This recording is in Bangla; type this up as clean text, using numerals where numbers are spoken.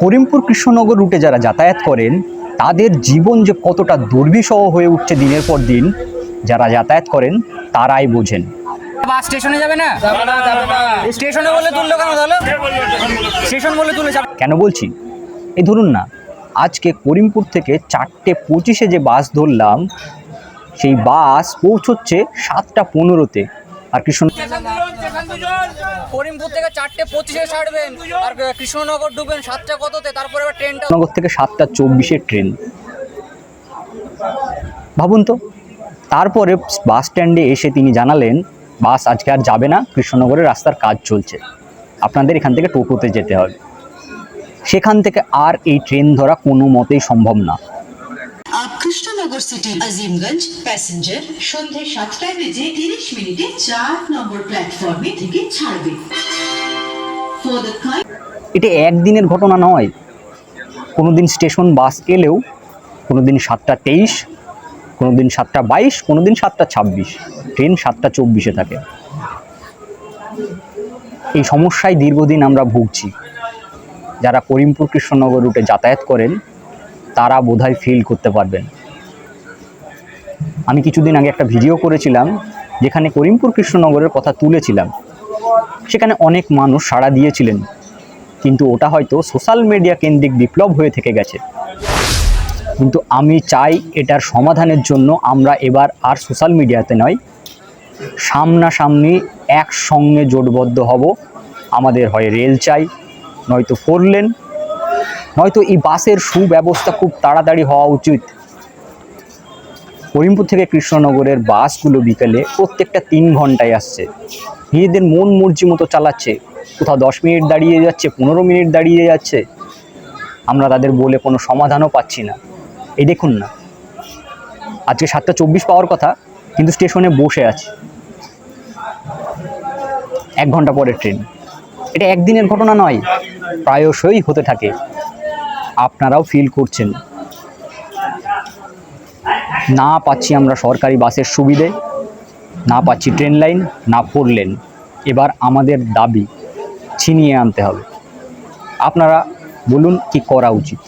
করিমপুর কৃষ্ণনগর রুটে যারা যাতায়াত করেন তাদের জীবন যে কতটা দুর্বিষহ হয়ে উঠছে দিনের পর দিন, যারা যাতায়াত করেন তারাই বোঝেন। বাস স্টেশনে যাবে না? স্টেশনে বলে তুললো কেন? তাহলে স্টেশন বলে তুলে যাবে কেন বলছি, এই ধরুন না, আজকে করিমপুর থেকে 4:25-এ যে বাস ধরলাম, সেই বাস পৌঁছচ্ছে 7:15-তে। আর করিমপুর থেকে 4:25-এ ছাড়বেন আর কৃষ্ণনগর ঢুকবেন 7টা কততে, তারপরে আবার ট্রেনটা কৃষ্ণনগর থেকে 7:24-এর ট্রেন। ভাবুন তো। তারপরে বাস স্ট্যান্ডে এসে তিনি জানালেন বাস আজকে আর যাবে না, কৃষ্ণনগরের রাস্তার কাজ চলছে, আপনাদের এখান থেকে টোটোতে যেতে হবে। সেখান থেকে আর এই ট্রেন ধরা কোনো মতেই সম্ভব না। কৃষ্ণনগর সিটি আজিমগঞ্জ প্যাসেঞ্জার সন্ধ্যে 7:30 4 নম্বর প্ল্যাটফর্মে থেকে ছাড়বে। এটা একদিনের ঘটনা নয়। কোনোদিন স্টেশন বাস এলেও কোনোদিন 7:23, কোনোদিন 7:22, কোনোদিন 7:26, ট্রেন 7:24-এ থাকে। এই সমস্যায় দীর্ঘদিন আমরা ভুগছি। যারা করিমপুর কৃষ্ণনগর রুটে যাতায়াত করেন তারা বোধহয় ফিল করতে পারবেন। আমি কিছুদিন আগে একটা ভিডিও করেছিলাম যেখানে করিমপুর কৃষ্ণনগরের কথা তুলেছিলাম। সেখানে অনেক মানুষ সাড়া দিয়েছিলেন, কিন্তু ওটা হয়তো সোশ্যাল মিডিয়া কেন্দ্রিক বিপ্লব হয়ে থেকে গেছে। কিন্তু আমি চাই এটার সমাধানের জন্য আমরা এবার আর সোশ্যাল মিডিয়াতে নয়, সামনাসামনি একসঙ্গে জোটবদ্ধ হব। আমাদের হয় রেল চাই, নয়তো 4 লেন, নয়তো এই বাসের সুব্যবস্থা খুব তাড়াতাড়ি হওয়া উচিত। করিমপুর থেকে কৃষ্ণনগরের বাসগুলো বিকেলে প্রত্যেকটা 3 ঘন্টায় আসছে, নিজেদের মন মর্জি মতো চালাচ্ছে। কোথাও 10 মিনিট দাঁড়িয়ে যাচ্ছে, 15 মিনিট দাঁড়িয়ে যাচ্ছে। আমরা তাদের বলে কোনো সমাধানও পাচ্ছি না। এই দেখুন না, আজকে 7:24 পাওয়ার কথা, কিন্তু স্টেশনে বসে আছে। 1 ঘন্টা পরে ট্রেন। এটা একদিনের ঘটনা নয়, প্রায়শই হতে থাকে। আপনারাও ফিল করছেন। না পাচ্ছি আমরা সরকারি বাসের সুবিধে, না পাচ্ছি ট্রেন লাইন, না 4 লেন। এবার আমাদের দাবি ছিনিয়ে আনতে হবে। আপনারা বলুন কি করা উচিত।